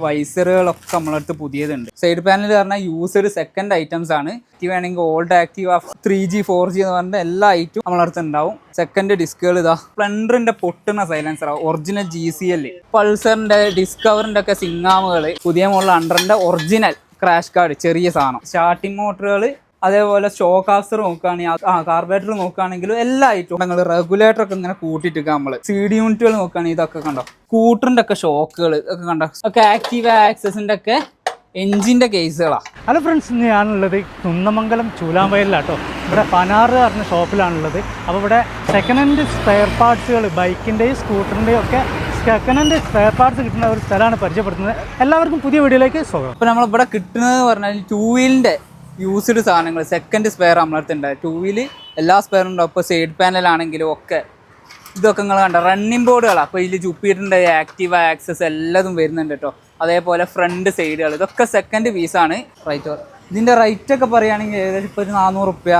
വൈസറുകളൊക്കെ നമ്മളടുത്ത് പുതിയതുണ്ട്. Side panel പറഞ്ഞാൽ used second items ആണ്. ആക്റ്റീവ് ആണെങ്കിൽ ഓൾഡ് ആക്റ്റീവ് 3G 4G എന്ന് പറഞ്ഞിട്ട് എല്ലാ ഐറ്റവും നമ്മളടുത്ത് ഉണ്ടാവും. സെക്കൻഡ് ഡിസ്കുകൾ ഇതാ സ്പ്ലെൻഡറിന്റെ പൊട്ടുന്ന സൈലൻസർ, ഒറിജിനൽ GCL, പൾസറിന്റെ ഡിസ്കവറിന്റെ ഒക്കെ സിങ്ങാമുകൾ, പുതിയ മോഡൽ അണ്ടറിന്റെ ഒറിജിനൽ ക്രാഷ് കാർഡ് ചെറിയ സാധനം, സ്റ്റാർട്ടിംഗ് മോട്ടറുകൾ, അതേപോലെ ഷോക്ക് ആബ്സർ നോക്കുകയാണെങ്കിൽ കാർബറേറ്റർ നോക്കുകയാണെങ്കിലും എല്ലാ ഐറ്റവും ഞങ്ങൾ റെഗുലേറ്റർ ഒക്കെ ഇങ്ങനെ കൂട്ടിയിട്ട് നമ്മൾ CD യൂണിറ്റുകൾ നോക്കുകയാണെങ്കിൽ ഇതൊക്കെ കണ്ടോ, സ്കൂട്ടറിന്റെ ഒക്കെ ഷോക്കുകൾ ഒക്കെ കണ്ടോ, ഒക്കെ ആക്റ്റീവ് ആക്സസിന്റെ ഒക്കെ എഞ്ചിന്റെ കേസുകളാണ്. ഹലോ ഫ്രണ്ട്സ്, ഇന്ന് ഞാനുള്ളത് കുന്നമംഗലം ചൂലാമ്പയലിലാട്ടോ. ഇവിടെ പനാറ് പറഞ്ഞ ഷോപ്പിലാണുള്ളത്. അപ്പോൾ ഇവിടെ സെക്കൻഡ് ഹാൻഡ് സ്പെയർ പാർട്സുകൾ, ബൈക്കിൻ്റെയും സ്കൂട്ടറിൻ്റെയും ഒക്കെ സെക്കൻഡ് ഹാൻഡ് സ്പെയർ പാർട്സ് കിട്ടുന്ന ഒരു സ്ഥലമാണ് പരിചയപ്പെടുത്തുന്നത്. എല്ലാവർക്കും പുതിയ വീഡിയോയിലേക്ക് സ്വാഗതം. അപ്പോൾ നമ്മളിവിടെ കിട്ടുന്നത് പറഞ്ഞാൽ 2 വീലിൻ്റെ യൂസ്ഡ് സാധനങ്ങൾ, സെക്കൻഡ് സ്പെയർ നമ്മളടുത്തുണ്ട്. 2 വീല് എല്ലാ സ്പെയറും ഉണ്ടാവും. ഇപ്പോൾ സൈഡ് പാനലാണെങ്കിലും ഒക്കെ ഇതൊക്കെ നിങ്ങൾ കണ്ട റണ്ണിങ് ബോർഡുകളാണ്. അപ്പോൾ ഇതിൽ ജുപ്പിറ്ററിൻ്റെ ആക്റ്റീവ് ആക്സസ് എല്ലാതും വരുന്നുണ്ട് കേട്ടോ. അതേപോലെ ഫ്രണ്ട് സൈഡുകൾ ഇതൊക്കെ സെക്കൻഡ് പീസാണ്. ഇതിൻ്റെ റേറ്റൊക്കെ പറയുകയാണെങ്കിൽ ഏകദേശം ഇപ്പോൾ ഒരു 400 റുപ്യ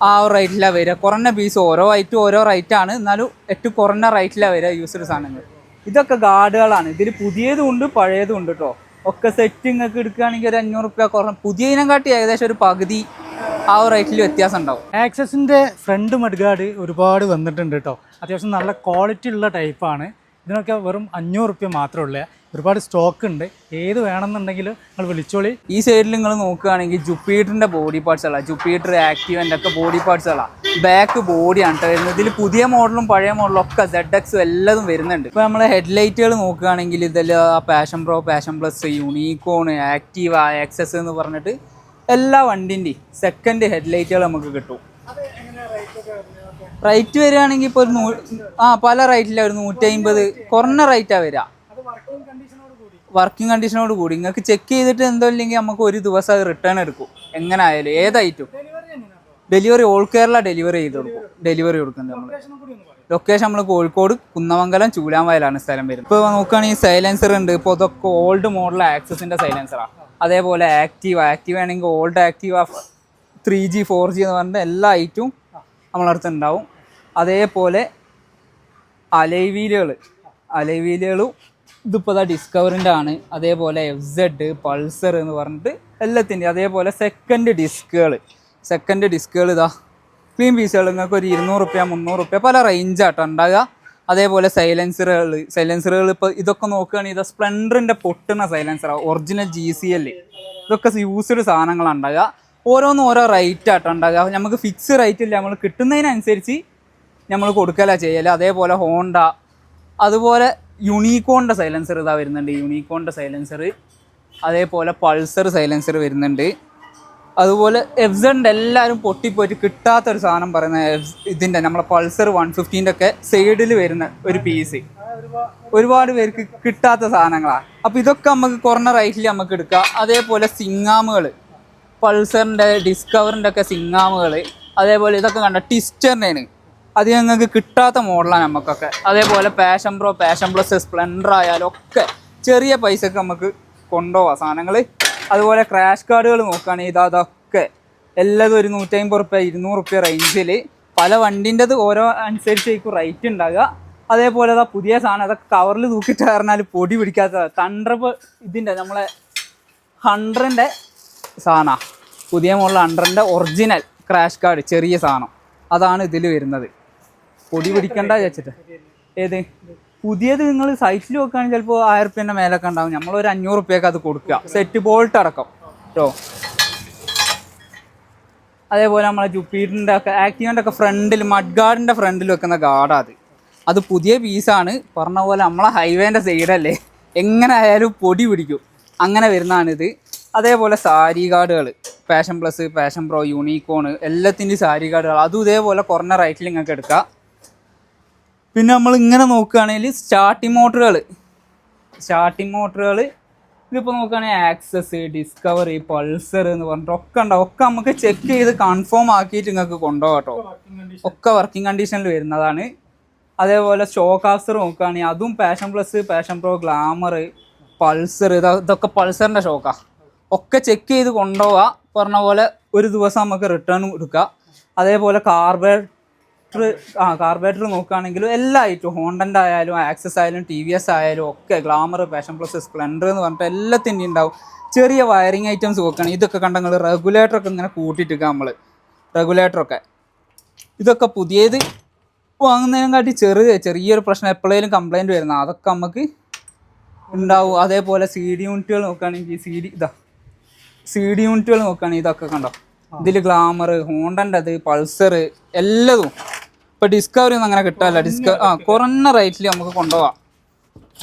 ആ ഒരു റേറ്റിലാണ് വരിക. കുറഞ്ഞ പീസ് ഓരോ ഐറ്റും ഓരോ റേറ്റാണ്, എന്നാലും ഏറ്റവും കുറഞ്ഞ റേറ്റിലാണ് വരിക യൂസ്ഡ് സാധനങ്ങൾ. ഇതൊക്കെ ഗാർഡുകളാണ്. ഇതിൽ പുതിയതും ഉണ്ട് പഴയതും ഉണ്ട് കേട്ടോ. ഒക്കെ സെറ്റിംഗ് ഒക്കെ എടുക്കുകയാണെങ്കിൽ ഒരു 500 റുപ്യ കുറഞ്ഞ, പുതിയതിനെ കാട്ടി ഏകദേശം ഒരു പകുതി ആ ഒരു റേറ്റിൽ വ്യത്യാസം ഉണ്ടാവും. ആക്സസിൻ്റെ ഫ്രണ്ട് മഡ്ഗാർഡ് ഒരുപാട് വന്നിട്ടുണ്ട് കേട്ടോ. അത്യാവശ്യം നല്ല ക്വാളിറ്റി ഉള്ള ടൈപ്പാണ്. ഇതിനൊക്കെ വെറും 500 റുപ്യ മാത്രമേ ഉള്ളൂ. ഒരുപാട് സ്റ്റോക്ക് ഉണ്ട്. ഏത് വേണമെന്നുണ്ടെങ്കിൽ നിങ്ങൾ വിളിച്ചോളി. ഈ സൈഡിൽ നിങ്ങൾ നോക്കുകയാണെങ്കിൽ ജുപ്പിറ്ററിൻ്റെ ബോഡി പാർട്സുകളാണ്, ജുപ്പിറ്റർ ആക്റ്റീവൻ്റെ ഒക്കെ ബോഡി പാർട്സുകളാണ്. ബാക്ക് ബോഡിയാണ് വരുന്നത്. ഇതിൽ പുതിയ മോഡലും പഴയ മോഡലും ഒക്കെ ZX എല്ലാതും വരുന്നുണ്ട്. ഇപ്പോൾ നമ്മൾ ഹെഡ്ലൈറ്റുകൾ നോക്കുകയാണെങ്കിൽ ഇതെല്ലാം Passion Pro, Passion Plus, Unicorn, Activa, Access എന്ന് പറഞ്ഞിട്ട് എല്ലാ വണ്ടിൻ്റെയും സെക്കൻഡ് ഹെഡ്ലൈറ്റുകൾ നമുക്ക് കിട്ടും. റേറ്റ് വരികയാണെങ്കിൽ ഇപ്പോൾ പല റേറ്റിലാണ്. ഒരു 150 കുറഞ്ഞ റേറ്റാണ് വരിക. വർക്കിംഗ് കണ്ടീഷനോട് കൂടി നിങ്ങൾക്ക് ചെക്ക് ചെയ്തിട്ട് എന്തോ ഇല്ലെങ്കിൽ നമുക്ക് ഒരു ദിവസം അത് റിട്ടേൺ എടുക്കും. എങ്ങനെ ആയാലും ഏതായിട്ടും ഡെലിവറി ഓൾ കേരള ഡെലിവറി ചെയ്ത് കൊടുക്കും. ഡെലിവറി കൊടുക്കുന്നത് നമ്മൾ ലൊക്കേഷൻ നമ്മൾ കോഴിക്കോട് കുന്നമംഗലം ചൂലാമ്പയലാണ് സ്ഥലം വരുന്നത്. ഇപ്പോൾ നോക്കുകയാണെങ്കിൽ സൈലൻസർ ഉണ്ട്. ഇപ്പോൾ ഇതൊക്കെ ഓൾഡ് മോഡൽ ആക്സസിൻ്റെ സൈലൻസറാണ്. അതേപോലെ ആക്റ്റീവ് ആണെങ്കിൽ ഓൾഡ് ആക്റ്റീവ് 3G 4G എന്ന് പറഞ്ഞിട്ട് എല്ലാ ഐറ്റവും നമ്മളടുത്ത് ഉണ്ടാവും. അതേപോലെ അലൈവീലുകളും ഇതിപ്പോൾ ഡിസ്കവറിൻ്റെ ആണ്. അതേപോലെ FZ, പൾസർ എന്ന് പറഞ്ഞിട്ട് എല്ലാത്തിൻ്റെയും. അതേപോലെ സെക്കൻഡ് ഡിസ്കുകൾ ഇതാ ക്ലീൻ പീസുകൾ നിങ്ങൾക്ക് ഒരു 200 റുപ്യ 300 റുപ്യ പല റേഞ്ചാട്ടോ ഉണ്ടാകുക. അതേപോലെ സൈലൻസറുകൾ ഇപ്പോൾ ഇതൊക്കെ നോക്കുകയാണെങ്കിൽ ഇത് സ്പ്ലെൻഡറിൻ്റെ പൊട്ടുന്ന സൈലൻസറാണ്, ഒറിജിനൽ GCL. ഇതൊക്കെ യൂസ്ഡ് സാധനങ്ങളാണ് ഉണ്ടാകുക. ഓരോന്നും ഓരോ റേറ്റാട്ടോ ഉണ്ടാകുക. നമുക്ക് ഫിക്സ് റേറ്റ് ഇല്ല, നമ്മൾ കിട്ടുന്നതിനനുസരിച്ച് നമ്മൾ കൊടുക്കലാണ് ചെയ്യൽ. അതേപോലെ ഹോണ്ട, അതുപോലെ യൂണിക്കോണിൻ്റെ സൈലൻസർ ഇതാ വരുന്നുണ്ട്. യൂണിക്കോണിൻ്റെ സൈലൻസർ, അതേപോലെ പൾസർ സൈലൻസർ വരുന്നുണ്ട്. അതുപോലെ FZ എല്ലാവരും പൊട്ടിപ്പോയിട്ട് കിട്ടാത്തൊരു സാധനം പറയുന്ന ഇതിൻ്റെ നമ്മളെ പൾസർ 150ൻ്റെ ഒക്കെ സൈഡിൽ വരുന്ന ഒരു പീസ് ഒരുപാട് പേർക്ക് കിട്ടാത്ത സാധനങ്ങളാണ്. അപ്പോൾ ഇതൊക്കെ നമുക്ക് കുറഞ്ഞ റേറ്റിൽ നമുക്ക് എടുക്കാം. അതേപോലെ സിങ്ങാമുകൾ, പൾസറിൻ്റെ ഡിസ്കവറിൻ്റെ ഒക്കെ സിങ്ങാമുകൾ, അതേപോലെ ഇതൊക്കെ കണ്ട ടിസ്റ്ററിൻ്റെയാണ്. അത് ഞങ്ങൾക്ക് കിട്ടാത്ത മോഡലാണ് നമുക്കൊക്കെ. അതേപോലെ Passion Pro, Passion Plus, Splendor ആയാലും ഒക്കെ ചെറിയ പൈസക്ക് നമുക്ക് കൊണ്ടുപോകാം സാധനങ്ങൾ. അതുപോലെ ക്രാഷ് കാർഡുകൾ നോക്കുകയാണെങ്കിൽ അതൊക്കെ എല്ലാതും ഒരു 150 റുപ്യ 200 റുപ്യ റേഞ്ചിൽ. പല വണ്ടിൻ്റെത് ഓരോ അനുസരിച്ചേക്കും റേറ്റ് ഉണ്ടാകുക. അതേപോലെ പുതിയ സാധനം അതൊക്കെ കവറിൽ തൂക്കിയിട്ട് പറഞ്ഞാൽ പൊടി പിടിക്കാത്ത തണ്ടർ ഇതിൻ്റെ നമ്മളെ 100ൻ്റെ സാധനമാണ്. പുതിയ മോഡൽ 100ൻ്റെ ഒറിജിനൽ ക്രാഷ് കാർഡ് ചെറിയ സാധനം അതാണ് ഇതിൽ വരുന്നത്. പൊടി പിടിക്കണ്ട വെച്ചിട്ട്. ഏത് പുതിയത് നിങ്ങൾ സൈറ്റിൽ വെക്കുകയാണെങ്കിൽ ചിലപ്പോൾ 1000 റുപ്യേൻ്റെ മേലൊക്കെ ഉണ്ടാവും. നമ്മളൊരു 500 റുപ്യക്ക് അത് കൊടുക്കുക, സെറ്റ് ബോൾട്ട് അടക്കം കേട്ടോ. അതേപോലെ നമ്മളെ ജുപ്പിറ്ററിൻ്റെ ഒക്കെ ആക്റ്റീവൻ്റെ ഒക്കെ ഫ്രണ്ടിൽ മഡ്ഗാർഡിൻ്റെ ഫ്രണ്ടിൽ വെക്കുന്ന ഗാർഡാണ് അത് പുതിയ പീസാണ്. പറഞ്ഞ പോലെ നമ്മളെ ഹൈവേൻ്റെ സൈഡല്ലേ, എങ്ങനെ ആയാലും പൊടി പിടിക്കും, അങ്ങനെ വരുന്നതാണിത്. അതേപോലെ സാരി ഗാർഡുകൾ, Passion Plus, Passion Pro, Unicorn എല്ലാത്തിൻ്റെയും സാരി ഗാർഡുകൾ അതും ഇതേപോലെ കുറഞ്ഞ റേറ്റിൽ നിങ്ങൾക്ക് എടുക്കാം. പിന്നെ നമ്മൾ ഇങ്ങനെ നോക്കുകയാണെങ്കിൽ സ്റ്റാർട്ടിംഗ് മോട്ടറുകൾ ഇതിപ്പോൾ നോക്കുകയാണെങ്കിൽ ആക്സസ്, ഡിസ്കവറി, പൾസർ എന്ന് പറഞ്ഞിട്ട് ഒക്കെ ഉണ്ടാവും. ഒക്കെ നമുക്ക് ചെക്ക് ചെയ്ത് കൺഫേം ആക്കിയിട്ട് നിങ്ങൾക്ക് കൊണ്ടുപോകാം കേട്ടോ. ഒക്കെ വർക്കിംഗ് കണ്ടീഷനിൽ വരുന്നതാണ്. അതേപോലെ ഷോക്ക് ആബ്സർ നോക്കുകയാണെങ്കിൽ അതും passion Plus, Passion pro, glamour, Pulsar ഇതൊക്കെ പൾസറിൻ്റെ ഷോക്കാണ്. ഒക്കെ ചെക്ക് ചെയ്ത് കൊണ്ടുപോവുക. പറഞ്ഞ പോലെ ഒരു ദിവസം നമുക്ക് റിട്ടേൺ കൊടുക്കുക. അതേപോലെ കാർബറേറ്റർ നോക്കുകയാണെങ്കിലും എല്ലാ ഐറ്റവും ഹോണ്ടൻ്റെ ആയാലും ആക്സസ് ആയാലും TVS ആയാലും ഒക്കെ ഗ്ലാമർ, പാഷൻ പ്ലസ്, സ്പ്ലെൻഡർ എന്ന് പറഞ്ഞിട്ട് എല്ലാത്തിൻ്റെയും ഉണ്ടാവും. ചെറിയ വയറിങ് ഐറ്റംസ് നോക്കുകയാണെങ്കിൽ ഇതൊക്കെ കണ്ടെങ്കിൽ റെഗുലേറ്ററൊക്കെ ഇങ്ങനെ കൂട്ടിയിട്ടിരിക്കുക നമ്മൾ. റെഗുലേറ്ററൊക്കെ ഇതൊക്കെ പുതിയത് വാങ്ങുന്നതിനെക്കാട്ടി ചെറിയൊരു പ്രശ്നം എപ്പോഴേലും കംപ്ലൈൻറ്റ് വരുന്ന അതൊക്കെ നമുക്ക് ഉണ്ടാവും. അതേപോലെ CD യൂണിറ്റുകൾ നോക്കുകയാണെങ്കിൽ CD യൂണിറ്റുകൾ നോക്കുകയാണെങ്കിൽ ഇതൊക്കെ കണ്ടോ, ഇതിൽ ഗ്ലാമർ, ഹോണ്ടൻ്റെ അത്, പൾസർ എല്ലാതും. ഇപ്പോൾ ഡിസ്കവറി ഒന്നും അങ്ങനെ കിട്ടാനില്ല. കുറഞ്ഞ റേറ്റിൽ നമുക്ക് കൊണ്ടുപോകാം.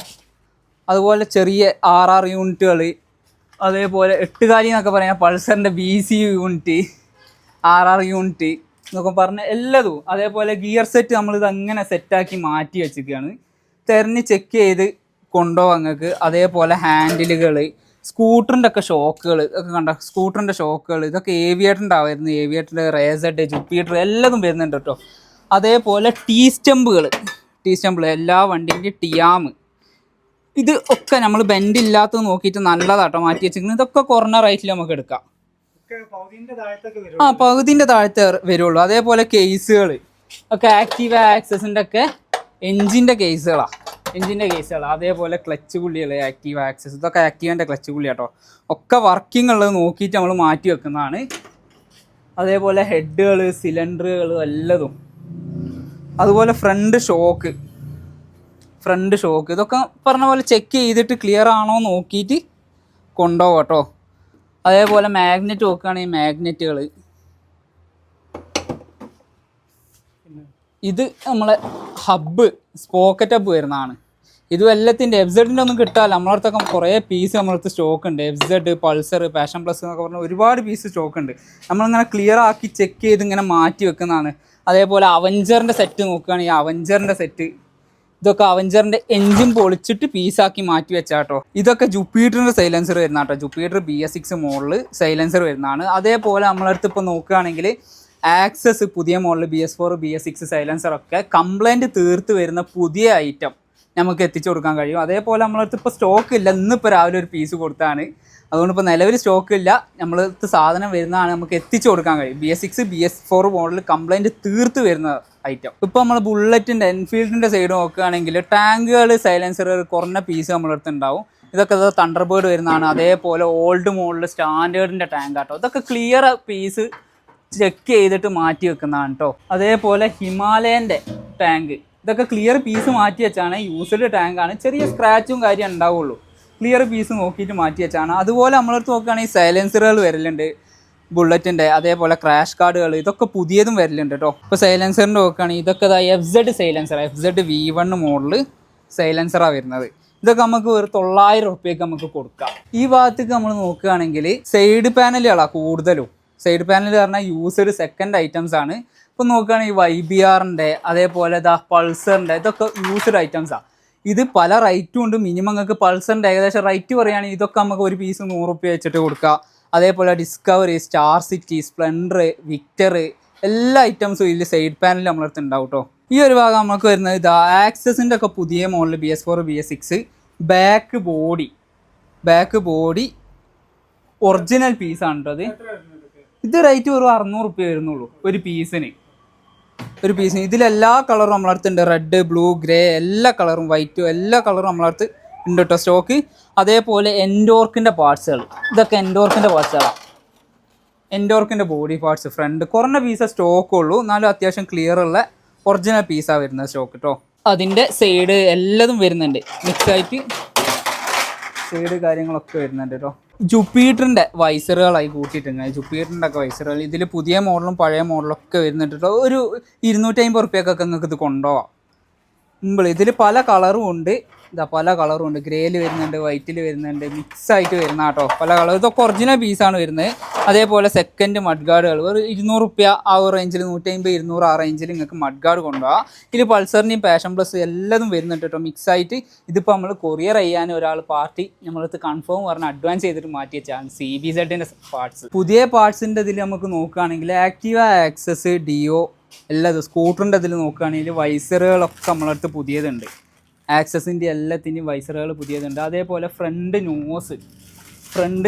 അതുപോലെ ചെറിയ RR യൂണിറ്റുകൾ, അതേപോലെ 8 കാലി എന്നൊക്കെ പറയാം, പൾസറിൻ്റെ BC യൂണിറ്റ്, RR യൂണിറ്റ് എന്നൊക്കെ പറഞ്ഞ എല്ലാതും. അതേപോലെ ഗിയർ സെറ്റ് നമ്മളിത് അങ്ങനെ സെറ്റാക്കി മാറ്റി വെച്ചിരിക്കുകയാണ്, തിരഞ്ഞ് ചെക്ക് ചെയ്ത് കൊണ്ടുപോകാം നിങ്ങൾക്ക്. അതേപോലെ ഹാൻഡിലുകൾ, സ്കൂട്ടറിൻ്റെ ഒക്കെ ഷോക്കുകൾ ഒക്കെ കണ്ട, സ്കൂട്ടറിൻ്റെ ഷോക്കുകൾ ഇതൊക്കെ ഏവിയേറ്ററിൻ്റെ ആയിരുന്നു. ഏവിയേറ്ററിൻ്റെ റേസഡ്, ജുപ്പിറ്റർ എല്ലാതും വരുന്നുണ്ട് കേട്ടോ. അതേപോലെ ടീ സ്റ്റമ്പുകൾ എല്ലാ വണ്ടിൻ്റെയും ടിയാം, ഇത് ഒക്കെ നമ്മൾ ബെൻഡ് ഇല്ലാത്തത് നോക്കിയിട്ട് നല്ലതാട്ടോ മാറ്റി വെച്ചിരിക്കുന്നത്. ഇതൊക്കെ കുറഞ്ഞ റേറ്റിൽ നമുക്ക് എടുക്കാം. പകുതിൻ്റെ താഴത്തെ വരുള്ളൂ. അതേപോലെ കേസുകൾ ഒക്കെ ആക്റ്റീവ ആക്സസിൻ്റെ ഒക്കെ എൻജിൻ്റെ കേസുകളാണ്. അതേപോലെ ക്ലച്ച് പുള്ളികൾ, ആക്റ്റീവ ആക്സസ് ഇതൊക്കെ ആക്റ്റീവൻ്റെ ക്ലച്ച് പുള്ളി കേട്ടോ. ഒക്കെ വർക്കിംഗ് ഉള്ളത് നോക്കിയിട്ട് നമ്മൾ മാറ്റി വെക്കുന്നതാണ്. അതേപോലെ ഹെഡുകൾ, സിലിണ്ടറുകൾ എല്ലാതും. അതുപോലെ ഫ്രണ്ട് ഷോക്ക് ഇതൊക്കെ പറഞ്ഞ പോലെ ചെക്ക് ചെയ്തിട്ട് ക്ലിയർ ആണോ നോക്കിയിട്ട് കൊണ്ടുപോകാം കേട്ടോ. അതേപോലെ മാഗ്നറ്റ് നോക്കുകയാണെങ്കിൽ മാഗ്നറ്റുകൾ, ഇത് നമ്മളെ ഹബ്ബ്, സ്പോക്കറ്റ് ഹബ്ബ് വരുന്നതാണ്. ഇതും എല്ലാത്തിൻ്റെ FZൻ്റെ ഒന്നും കിട്ടാമല്ലോ. നമ്മളടുത്തൊക്കെ കുറേ പീസ് നമ്മളടുത്ത് സ്റ്റോക്ക് ഉണ്ട്. FZ, പൾസർ, പാഷൻ പ്ലസ് എന്നൊക്കെ പറഞ്ഞാൽ ഒരുപാട് പീസ് സ്റ്റോക്ക് ഉണ്ട്. നമ്മളിങ്ങനെ ക്ലിയർ ആക്കി ചെക്ക് ചെയ്ത് ഇങ്ങനെ മാറ്റി വെക്കുന്നതാണ്. അതേപോലെ അവഞ്ചറിൻ്റെ സെറ്റ് നോക്കുകയാണെങ്കിൽ അവഞ്ചറിൻ്റെ സെറ്റ്, ഇതൊക്കെ അവഞ്ചറിൻ്റെ എൻജിൻ പൊളിച്ചിട്ട് പീസാക്കി മാറ്റി വെച്ചാട്ടോ. ഇതൊക്കെ ജുപ്പിറ്ററിൻ്റെ സൈലൻസർ വരുന്ന കേട്ടോ. ജുപ്പിറ്റർ BS6 മോഡൽ സൈലൻസർ വരുന്നതാണ്. അതേപോലെ നമ്മളടുത്ത് ഇപ്പോൾ നോക്കുകയാണെങ്കിൽ ആക്സസ് പുതിയ മോഡൽ BS4, BS6 സൈലൻസറൊക്കെ കംപ്ലൈൻറ്റ് തീർത്ത് വരുന്ന പുതിയ ഐറ്റം നമുക്ക് എത്തിച്ചു കൊടുക്കാൻ കഴിയും. അതേപോലെ നമ്മളടുത്ത് ഇപ്പോൾ സ്റ്റോക്ക് ഇല്ല, ഇന്നിപ്പോൾ രാവിലെ ഒരു പീസ് കൊടുത്താണ്. അതുകൊണ്ട് ഇപ്പോൾ നിലവിൽ സ്റ്റോക്ക് ഇല്ല, നമ്മളടുത്ത് സാധനം വരുന്നതാണ്, നമുക്ക് എത്തിച്ചു കൊടുക്കാൻ കഴിയും. BS6, BS4 മോഡൽ കംപ്ലൈൻറ്റ് തീർത്ത് വരുന്ന ഐറ്റം. ഇപ്പോൾ നമ്മൾ ബുള്ളറ്റിൻ്റെ, എൻഫീൽഡിൻ്റെ സൈഡ് നോക്കുകയാണെങ്കിൽ ടാങ്കുകൾ, സൈലൻസറുകൾ കുറഞ്ഞ പീസ് നമ്മളടുത്ത് ഉണ്ടാവും. ഇതൊക്കെ തണ്ടർബേർഡ് വരുന്നതാണ്. അതേപോലെ ഓൾഡ് മോഡൽ സ്റ്റാൻഡേർഡിൻ്റെ ടാങ്ക് ആട്ടോ. ഇതൊക്കെ ക്ലിയർ പീസ് ചെക്ക് ചെയ്തിട്ട് മാറ്റി വെക്കുന്നതാണ് കേട്ടോ. അതേപോലെ ഹിമാലയൻ്റെ ടാങ്ക്, ഇതൊക്കെ ക്ലിയർ പീസ് മാറ്റി വെച്ചാണ്. യൂസ്ഡ് ടാങ്കാണ്, ചെറിയ സ്ക്രാച്ചും കാര്യം ഉണ്ടാവുള്ളൂ. ക്ലിയർ പീസ് നോക്കിയിട്ട് മാറ്റി വെച്ചാണ്. അതുപോലെ നമ്മളടുത്ത് നോക്കുകയാണെങ്കിൽ സൈലൻസറുകൾ വരലുണ്ട് ബുള്ളറ്റിൻ്റെ. അതേപോലെ ക്രാഷ് കാർഡുകൾ ഇതൊക്കെ പുതിയതും വരലുണ്ട് കേട്ടോ. ഇപ്പോൾ സൈലൻസറിൻ്റെ നോക്കുകയാണെങ്കിൽ ഇതൊക്കെ FZ silencer, FZ V1 model സൈലൻസറാണ് വരുന്നത്. ഇതൊക്കെ നമുക്ക് ഒരു 900 റുപ്യക്ക് നമുക്ക് കൊടുക്കാം. ഈ ഭാഗത്തേക്ക് നമ്മൾ നോക്കുകയാണെങ്കിൽ സൈഡ് പാനലുകളാണ് കൂടുതലും. സൈഡ് പാനൽ പറഞ്ഞാൽ യൂസ്ഡ് സെക്കൻഡ് ഐറ്റംസ് ആണ്. ഇപ്പോൾ നോക്കുകയാണെങ്കിൽ YBRൻ്റെ, അതേപോലെ പൾസറിൻ്റെ ഇതൊക്കെ യൂസ്ഡ് ഐറ്റംസാണ്. ഇത് പല റേറ്റും ഉണ്ട്. മിനിമം നിങ്ങൾക്ക് പൾസറിൻ്റെ ഏകദേശം റേറ്റ് പറയുകയാണെങ്കിൽ ഇതൊക്കെ നമുക്ക് ഒരു പീസ് 100 റുപ്യ വെച്ചിട്ട് കൊടുക്കുക. അതേപോലെ Discovery, Star City, Splendor, Victor എല്ലാ ഐറ്റംസും ഇതിൽ സൈഡ് പാനൽ നമ്മളടുത്ത് ഉണ്ടാവും കേട്ടോ. ഈ ഒരു ഭാഗം നമുക്ക് വരുന്നത് ആക്സസിൻ്റെ ഒക്കെ പുതിയ model BS4, BS6 back body original പീസാണ് കേട്ടോ. ഇത് റേറ്റ് ഒരു 600 റുപ്യ വരുന്നുള്ളൂ ഒരു പീസിന്. ഇതിലെല്ലാ കളറും നമ്മളടുത്തുണ്ട്. റെഡ്, ബ്ലൂ, ഗ്രേ എല്ലാ കളറും, വൈറ്റും എല്ലാ കളറും നമ്മളടുത്ത് ഉണ്ട് കേട്ടോ സ്റ്റോക്ക്. അതേപോലെ എൻഡോർക്കിൻ്റെ പാർട്സുകൾ, ഇതൊക്കെ എൻഡോർക്കിൻ്റെ പാർട്സുകളാണ്. എൻഡോർക്കിൻ്റെ ബോഡി പാർട്സ് ഫ്രണ്ട് കുറഞ്ഞ പീസേ സ്റ്റോക്ക് ഉള്ളൂ, എന്നാലും അത്യാവശ്യം ക്ലിയർ ഉള്ള ഒറിജിനൽ പീസാണ് വരുന്നത് സ്റ്റോക്ക് കേട്ടോ. അതിൻ്റെ സൈഡ് എല്ലാതും വരുന്നുണ്ട്, മിക്സായിട്ട് സൈഡ് കാര്യങ്ങളൊക്കെ വരുന്നുണ്ട് കേട്ടോ. ജുപ്പിറ്ററിൻ്റെ വൈസറുകളായി കൂട്ടിയിട്ടുണ്ട്. ജുപ്പിറ്ററിൻ്റെ ഒക്കെ വൈസറുകൾ ഇതിൽ പുതിയ മോഡലും പഴയ മോഡലൊക്കെ വരുന്നുണ്ട് കേട്ടോ. ഒരു 250 റുപ്യക്കൊക്കെ നിങ്ങൾക്ക് ഇത് കൊണ്ടുപോകാം. ഇതിൽ പല കളറും ഉണ്ട്. പല കളറും ഉണ്ട്. ഗ്രേയിൽ വരുന്നുണ്ട്, വൈറ്റിൽ വരുന്നുണ്ട്, മിക്സ് ആയിട്ട് വരുന്ന കേട്ടോ പല കളർ. ഇതൊക്കെ ഒറിജിനൽ പീസാണ് വരുന്നത്. അതേപോലെ സെക്കൻഡ് മഡ് ഗാർഡുകൾ ഒരു 200 റുപ്യ ആ ഒരു റേഞ്ചിൽ, 150, 200 ആ റേഞ്ചിൽ നിങ്ങൾക്ക് മഡ് ഗാർഡ് കൊണ്ടുപോകാം. ഇതിൽ പൾസറിൻ്റെയും പാഷൻ പ്ലസ് എല്ലാതും വരുന്നുണ്ട് കേട്ടോ മിക്സ് ആയിട്ട്. ഇതിപ്പോൾ നമ്മൾ കൊറിയർ ചെയ്യാൻ ഒരാൾ പാർട്ടി നമ്മളടുത്ത് കൺഫേം പറഞ്ഞ് അഡ്വാൻസ് ചെയ്തിട്ട് മാറ്റി വെച്ചാണ് CBZൻ്റെ പാർട്സ്. പുതിയ പാർട്സിൻ്റെ ഇതിൽ നമുക്ക് നോക്കുകയാണെങ്കിൽ ആക്റ്റീവ ആക്സസ്, ഡിയോ എല്ലാതും. സ്കൂട്ടറിൻ്റെ ഇതിൽ നോക്കുകയാണെങ്കിൽ വൈസറുകളൊക്കെ നമ്മളടുത്ത് പുതിയതുണ്ട്. ആക്സസിൻ്റെ എല്ലാത്തിൻ്റെയും വൈസറുകൾ പുതിയതുണ്ട്. അതേപോലെ ഫ്രണ്ട്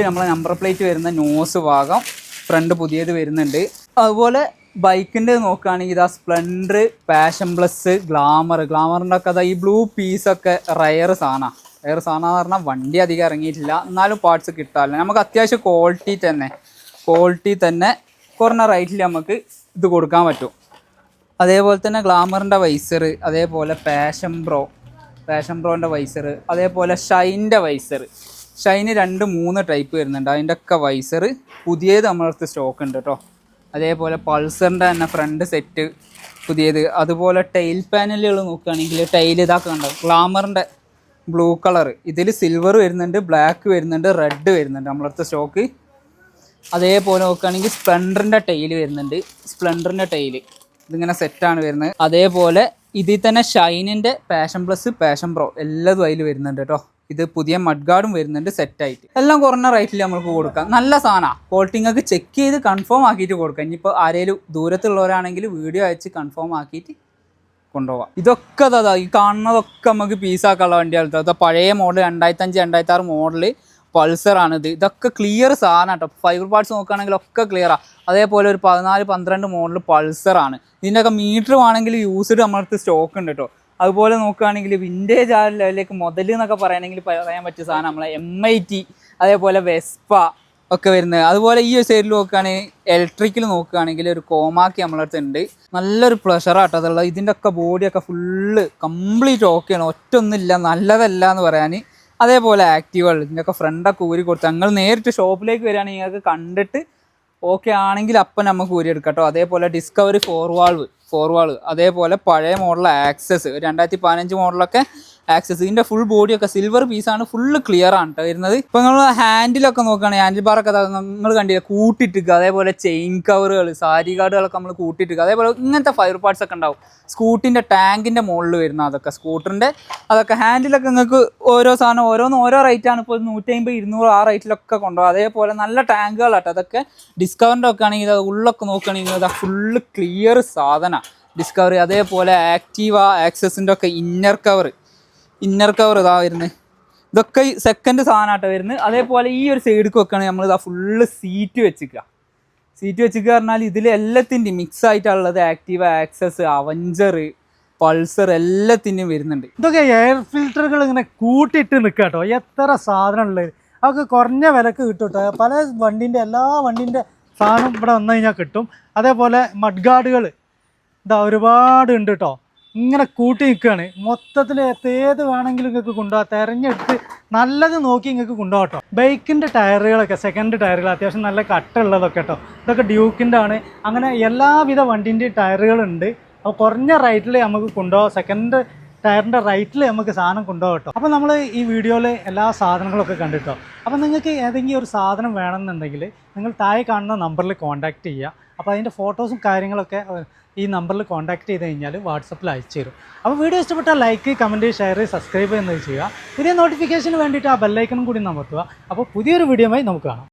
നമ്മൾ നമ്പർ പ്ലേറ്റ് വരുന്ന നോസ് ഭാഗം ഫ്രണ്ട് പുതിയത് വരുന്നുണ്ട്. അതുപോലെ ബൈക്കിൻ്റെ നോക്കുകയാണെങ്കിൽ ഇതാ സ്പ്ലെൻഡർ, പാഷൻ പ്ലസ്, ഗ്ലാമറിൻ്റെ ഒക്കെ അതാ ഈ ബ്ലൂ പീസൊക്കെ റയർ സാധനമാണ്. റയർ സാധനം എന്ന് പറഞ്ഞാൽ വണ്ടി അധികം ഇറങ്ങിയിട്ടില്ല, എന്നാലും പാർട്സ് കിട്ടാറില്ല. നമുക്ക് അത്യാവശ്യം ക്വാളിറ്റി തന്നെ കുറഞ്ഞ റേറ്റിൽ നമുക്ക് ഇത് കൊടുക്കാൻ പറ്റും. അതേപോലെ തന്നെ ഗ്ലാമറിൻ്റെ വൈസർ, അതേപോലെ പാഷൻ ബ്രോൻ്റെ വൈസർ, അതേപോലെ ഷൈൻ്റെ വൈസർ. ഷൈന് 2-3 ടൈപ്പ് വരുന്നുണ്ട്. അതിൻ്റെ ഒക്കെ വൈസർ പുതിയത് നമ്മളടുത്ത് സ്റ്റോക്ക് ഉണ്ട് കേട്ടോ. അതേപോലെ പൾസറിൻ്റെ തന്നെ ഫ്രണ്ട് സെറ്റ് പുതിയത്. അതുപോലെ ടൈൽ പാനലുകൾ നോക്കുകയാണെങ്കിൽ ടൈൽ ഇതാക്കുക ഉണ്ടാവും. ഗ്ലാമറിൻ്റെ ബ്ലൂ കളർ, ഇതിൽ സിൽവർ വരുന്നുണ്ട്, ബ്ലാക്ക് വരുന്നുണ്ട്, റെഡ് വരുന്നുണ്ട് നമ്മളടുത്ത് സ്റ്റോക്ക്. അതേപോലെ നോക്കുകയാണെങ്കിൽ സ്പ്ലെൻഡറിൻ്റെ ടൈൽ വരുന്നുണ്ട്. സ്പ്ലെൻഡറിൻ്റെ ടൈൽ ഇതിങ്ങനെ സെറ്റാണ് വരുന്നത്. അതേപോലെ ഇതിൽ തന്നെ ഷൈനിൻ്റെ പാഷൻ പ്ലസ്, പാഷൻ പ്രോ എല്ലാതും അതിൽ വരുന്നുണ്ട് കേട്ടോ. ഇത് പുതിയ മഡ് ഗാർഡും വരുന്നുണ്ട് സെറ്റായിട്ട്. എല്ലാം കുറഞ്ഞ റേറ്റിൽ നമുക്ക് കൊടുക്കാം. നല്ല സാധനമാണ്. ക്വാളിറ്റി നിങ്ങൾക്ക് ചെക്ക് ചെയ്ത് കൺഫേം ആക്കിയിട്ട് കൊടുക്കാം. ഇനിയിപ്പോൾ ആരെങ്കിലും ദൂരത്തുള്ളവരാണെങ്കിൽ വീഡിയോ അയച്ച് കൺഫേം ആക്കിയിട്ട് കൊണ്ടുപോകാം. ഇതൊക്കെ അതാ ഈ കാണുന്നതൊക്കെ നമുക്ക് പീസാക്കാനുള്ള വണ്ടിയാണ്. അത് പഴയ മോഡൽ 2005-2006 മോഡൽ പൾസറാണിത്. ഇതൊക്കെ ക്ലിയർ സാധനം കേട്ടോ. ഫൈബർ പാർട്സ് നോക്കുകയാണെങ്കിൽ ഒക്കെ ക്ലിയറാണ്. അതേപോലെ ഒരു 14-12 മോഡൽ പൾസറാണ്. ഇതിൻ്റെയൊക്കെ മീറ്റർ ആണെങ്കിൽ യൂസ്ഡ് നമ്മളടുത്ത് സ്റ്റോക്ക് ഉണ്ട് കേട്ടോ. അതുപോലെ നോക്കുകയാണെങ്കിൽ വിൻറ്റേജ് ആ ലെവലിലേക്ക് മുതൽ എന്നൊക്കെ പറയുകയാണെങ്കിൽ പറയാൻ പറ്റിയ സാധനം നമ്മളെ MIT, അതേപോലെ വെസ്പ ഒക്കെ വരുന്നത്. അതുപോലെ ഈ ഒരു സൈഡിൽ നോക്കുകയാണെങ്കിൽ ഇലക്ട്രിക്കിൽ നോക്കുകയാണെങ്കിൽ ഒരു കോമാക്കി നമ്മളടുത്ത് ഉണ്ട്. നല്ലൊരു പ്ലഷറാട്ടോ അതുള്ളത്. ഇതിൻ്റെ ഒക്കെ ബോഡിയൊക്കെ ഫുള്ള് കംപ്ലീറ്റ് ഓക്കെയാണ്. ഒറ്റൊന്നുമില്ല, നല്ലതല്ല എന്ന് പറയാൻ. അതേപോലെ ആക്റ്റീവുകൾ ഇതിൻ്റെയൊക്കെ ഫ്രണ്ടൊക്കെ ഊരി കൊടുത്ത് ഞങ്ങൾ നേരിട്ട് ഷോപ്പിലേക്ക് വരികയാണെങ്കിൽ നിങ്ങൾക്ക് കണ്ടിട്ട് ഓക്കെ ആണെങ്കിൽ അപ്പം നമുക്ക് ഊരി എടുക്കാം കേട്ടോ. അതേപോലെ ഡിസ്കവറി ഫോർ വാൾവ്, അതേപോലെ പഴയ മോഡൽ ആക്സസ് 2015 മോഡലൊക്കെ ആക്സസ്. ഇതിൻ്റെ ഫുൾ ബോഡിയൊക്കെ സിൽവർ പീസാണ്, ഫുള്ള് ക്ലിയർ ആണ് കേട്ടോ വരുന്നത്. ഇപ്പോൾ നിങ്ങൾ ഹാൻഡിലൊക്കെ നോക്കുകയാണെങ്കിൽ ഹാൻഡിൽ ബാറൊക്കെ നിങ്ങൾ കണ്ടില്ല കൂട്ടിയിട്ടിക്കുക. അതേപോലെ ചെയിൻ കവറുകൾ, സാരി ഗാർഡുകളൊക്കെ നമ്മൾ കൂട്ടിയിട്ടിക്കുക. അതേപോലെ ഇങ്ങനത്തെ ഫയർ പാർട്സ് ഒക്കെ ഉണ്ടാവും. സ്കൂട്ടിൻ്റെ ടാങ്കിൻ്റെ മുകളിൽ വരുന്ന അതൊക്കെ സ്കൂട്ടറിൻ്റെ അതൊക്കെ ഹാൻഡിലൊക്കെ നിങ്ങൾക്ക് ഓരോ സാധനം ഓരോ റേറ്റാണ്. ഇപ്പോൾ 150-200 ആ റേറ്റിലൊക്കെ കൊണ്ടുപോകും. അതേപോലെ നല്ല ടാങ്കുകളാട്ടോ അതൊക്കെ. ഡിസ്കവറിൻ്റെ ഒക്കെ ആണെങ്കിൽ അത് ഉള്ളൊക്കെ നോക്കുകയാണെങ്കിൽ അത് ഫുള്ള് ക്ലിയർ സാധനമാണ് ഡിസ്കവറി. അതേപോലെ ആക്റ്റീവ ആക്സസിൻ്റെ ഒക്കെ ഇന്നർ കവർ ഇതാ വരുന്നത്. ഇതൊക്കെ സെക്കൻഡ് സാധനമായിട്ടാണ് വരുന്നത്. അതേപോലെ ഈ ഒരു സൈഡിലേക്ക് വെക്കുകയാണെങ്കിൽ നമ്മളിതാ ഫുള്ള് സീറ്റ് വെച്ചിക്കുക പറഞ്ഞാൽ ഇതിൽ എല്ലാത്തിൻ്റെയും മിക്സ് ആയിട്ടുള്ളത് ആക്റ്റീവ ആക്സസ്, അവഞ്ചർ, പൾസർ എല്ലാത്തിൻ്റെയും വരുന്നുണ്ട്. ഇതൊക്കെ എയർ ഫിൽറ്ററുകൾ ഇങ്ങനെ കൂട്ടിയിട്ട് നിൽക്കുക കേട്ടോ. എത്ര സാധനം ഉള്ളത് അതൊക്കെ കുറഞ്ഞ വിലക്ക് കിട്ടും കേട്ടോ. പല എല്ലാ വണ്ടീൻ്റെ സാധനം ഇവിടെ വന്നു കഴിഞ്ഞാൽ കിട്ടും. അതേപോലെ മഡ് ഗാർഡുകൾ ഇതാ ഒരുപാട് ഉണ്ട് കേട്ടോ. ഇങ്ങനെ കൂട്ടി നിൽക്കുകയാണ്. മൊത്തത്തിൽ ഏത് വേണമെങ്കിലും നിങ്ങൾക്ക് കൊണ്ടുപോകാം. തിരഞ്ഞെടുത്ത് നല്ലത് നോക്കി നിങ്ങൾക്ക് കൊണ്ടുപോകാം കേട്ടോ. ബൈക്കിൻ്റെ ടയറുകളൊക്കെ സെക്കൻഡ് ടയറുകൾ അത്യാവശ്യം നല്ല കട്ടുള്ളതൊക്കെ കേട്ടോ. ഇതൊക്കെ ഡ്യൂക്കിൻ്റെ ആണ്. അങ്ങനെ എല്ലാവിധ വണ്ടീൻ്റെ ടയറുകളുണ്ട്. അപ്പോൾ കുറഞ്ഞ റേറ്റിൽ നമുക്ക് കൊണ്ടുപോകാം. സെക്കൻഡ് ടയറിൻ്റെ റേറ്റിൽ നമുക്ക് സാധനം കൊണ്ടുപോകാം കേട്ടോ. അപ്പോൾ നമ്മൾ ഈ വീഡിയോയിൽ എല്ലാ സാധനങ്ങളൊക്കെ കണ്ടിട്ടോ. അപ്പോൾ നിങ്ങൾക്ക് ഏതെങ്കിലും ഒരു സാധനം വേണമെന്നുണ്ടെങ്കിൽ നിങ്ങൾ താഴെ കാണുന്ന നമ്പറിൽ കോൺടാക്റ്റ് ചെയ്യുക. അപ്പോൾ അതിൻ്റെ ഫോട്ടോസും കാര്യങ്ങളൊക്കെ ഈ നമ്പറിൽ കോൺടാക്ട് ചെയ്ത് കഴിഞ്ഞാൽ വാട്സപ്പിൽ അയച്ചു തരും. അപ്പോൾ വീഡിയോ ഇഷ്ടപ്പെട്ടാൽ ലൈക്ക്, കമൻറ്റ്, ഷെയർ, സബ്സ്ക്രൈബ് എന്നത് ചെയ്യുക. പുതിയ നോട്ടിഫിക്കേഷന് വേണ്ടിയിട്ട് ആ ബെല്ലൈക്കണും കൂടി അമർത്തുക. അപ്പോൾ പുതിയൊരു വീഡിയോയുമായി നമുക്ക് കാണാം.